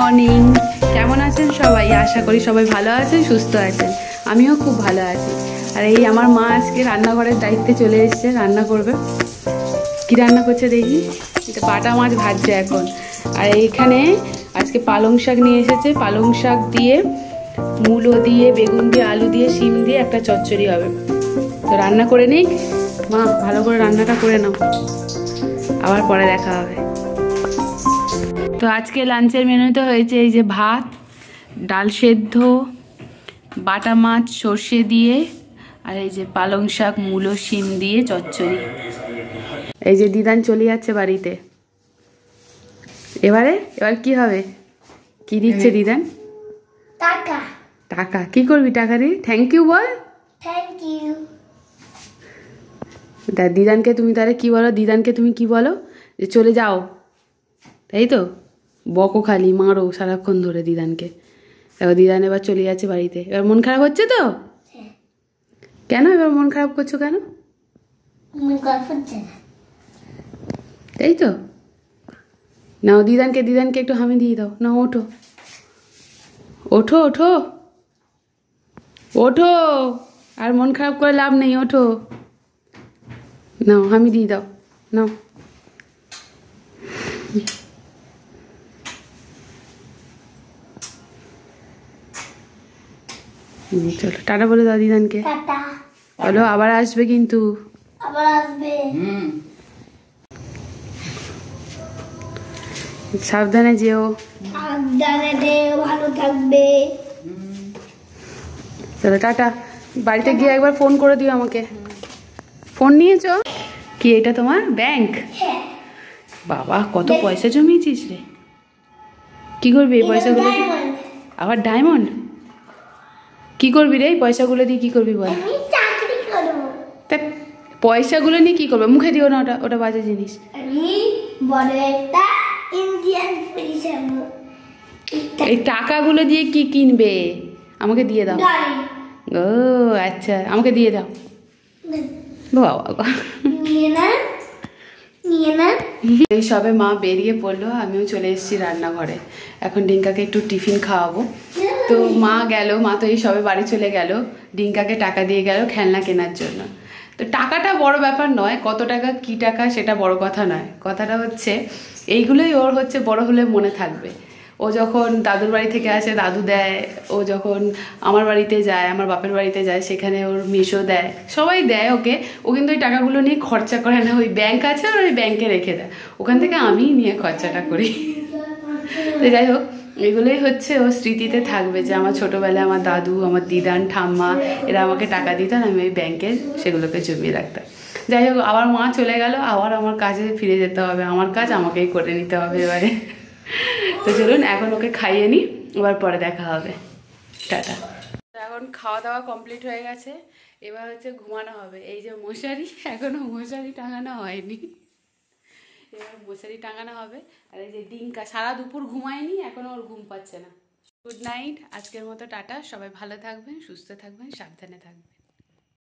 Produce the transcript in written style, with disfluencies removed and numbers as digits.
Morning, কেমন আছেন সবাই? আশা করি সবাই ভালো আছেন, সুস্থ আছেন। আমিও খুব ভালো আছি। আর এই আমার মা আজকে রান্নাঘরের দায়িত্বে চলে এসেছে, রান্না করবে। কি রান্না করছে দেখি? এটা বাটা মাছ ভাজছে এখন। আর এইখানে আজকে পালং শাক নিয়ে এসেছে, পালং শাক দিয়ে মূলো দিয়ে বেগুন দিয়ে আলু দিয়ে শিম দিয়ে একটা চচ্চড়ি হবে। তো রান্না করে নিই মা, ভালো করে রান্নাটা করে নাও, আবার পরে দেখা হবে। তো আজকে লাঞ্চের মেনুতে হয়েছে এই যে ভাত, ডাল সেদ্ধ, বাটা মাছ সর্ষে দিয়ে, আর এই যে পালং শাক মূলো শিম দিয়ে চচ্চড়ি। এই যে দিদান চলে যাচ্ছে বাড়িতে। এবার কি হবে? কি দিচ্ছে দিদান? টাকা। টাকা? কি করবি টাকা দিয়ে? থ্যাংক ইউ বল। Thank you. দিদানকে তুমি তাহলে কি বলো? দিদানকে তুমি কি বলো? যে চলে যাও, তাই তো? বকো খালি, মারো সারাক্ষণ ধরে দিদানকে। এবার দিদান এবার চলে যাচ্ছে বাড়িতে। এবার মন খারাপ হচ্ছে তো? কেন এবার মন খারাপ করছো কেন? তাই তো? নাও দিদানকে একটু হামি দিয়ে দাও। নাও ওঠো ওঠো ওঠো ওঠো, আর মন খারাপ করে লাভ নেই, ওঠো। নাও হামি দিয়ে দাও, নাও। চলো টাটা বলে দাও দিদানকে। বলো আবার আসবে কিন্তু। আবার আসবে। সাবধানে যেও। সাবধানে যেও, ভালো থাকবে। চলো টাটা। বাড়িতে গিয়ে একবার ফোন করে দিও আমাকে। ফোন নিয়েছো? কি এটা তোমার ব্যাংক? বাবা কত পয়সা জমিয়েছিস রে। কি করবি এই পয়সাগুলো? আবার ডায়মন্ড? কি করবি রে এই পয়সাগুলো দিয়ে? কি করবি বল? আমি চাকরি করব। তা পয়সাগুলো নিয়ে কি করবে? মুখে দিও না, ওটা ওটা বাজে জিনিস। আমি বড় একটা ইন্ডিয়ান পুলিশ হব। এই টাকাগুলো দিয়ে কি কিনবে? আমাকে দিয়ে দাও। গাড়ি। ও আচ্ছা, আমাকে দিয়ে দাও। বাবা নিয়ে না, নিয়ে না। এই সবে মা বেরিয়ে পড়লো, আমিও চলে এসেছি রান্নাঘরে। এখন ডিঙ্কাকে একটু টিফিন খাওয়াবো। তো মা গেল, মা তো এই সবে বাড়ি চলে গেল, ডিঙ্কাকে টাকা দিয়ে গেল খেলনা কেনার জন্য। তো টাকাটা বড় ব্যাপার নয়, কত টাকা কি টাকা সেটা বড় কথা নয়। কথাটা হচ্ছে এইগুলোই ওর হচ্ছে বড় হলে মনে থাকবে। ও যখন দাদুর বাড়ি থেকে আসে দাদু দেয়, ও যখন আমার বাড়িতে যায়, আমার বাপের বাড়িতে যায়, সেখানে ওর মেসো দেয়, সবাই দেয় ওকে। ও কিন্তু ওই টাকাগুলো নিয়ে খরচা করে না, ওই ব্যাংক আছে আর ওই ব্যাংকে রেখে দেয়, ওখান থেকে আমিই নিয়ে খরচাটা করি। তো যাই হোক, এগুলোই হচ্ছে ও স্মৃতিতে থাকবে যে আমার ছোটোবেলায় আমার দাদু, আমার দিদান, ঠাম্মা এরা আমাকে টাকা দিতেন, আমি ওই ব্যাংকে সেগুলোকে জমিয়ে রাখতাম। যাই হোক, আবার মা চলে গেল, আবার আমার কাজে ফিরে যেতে হবে, আমার কাজ আমাকেই করে নিতে হবে এবারে। তো চলুন এখন ওকে খাইয়ে নিই, এবার পরে দেখা হবে। টাটা। এখন খাওয়া দাওয়া কমপ্লিট হয়ে গেছে, এবার হচ্ছে ঘুমানো হবে। এই যে মশারি, এখনো মশারি টাঙানো হয়নি, এবার মশারি টাঙানো হবে। আর এই যে ডিঙ্কা সারা দুপুর ঘুমায়নি, এখনো ওর ঘুম পাচ্ছে না। গুড নাইট, আজকের মতো টাটা। সবাই ভালো থাকবেন, সুস্থ থাকবেন, সাবধানে থাকবেন।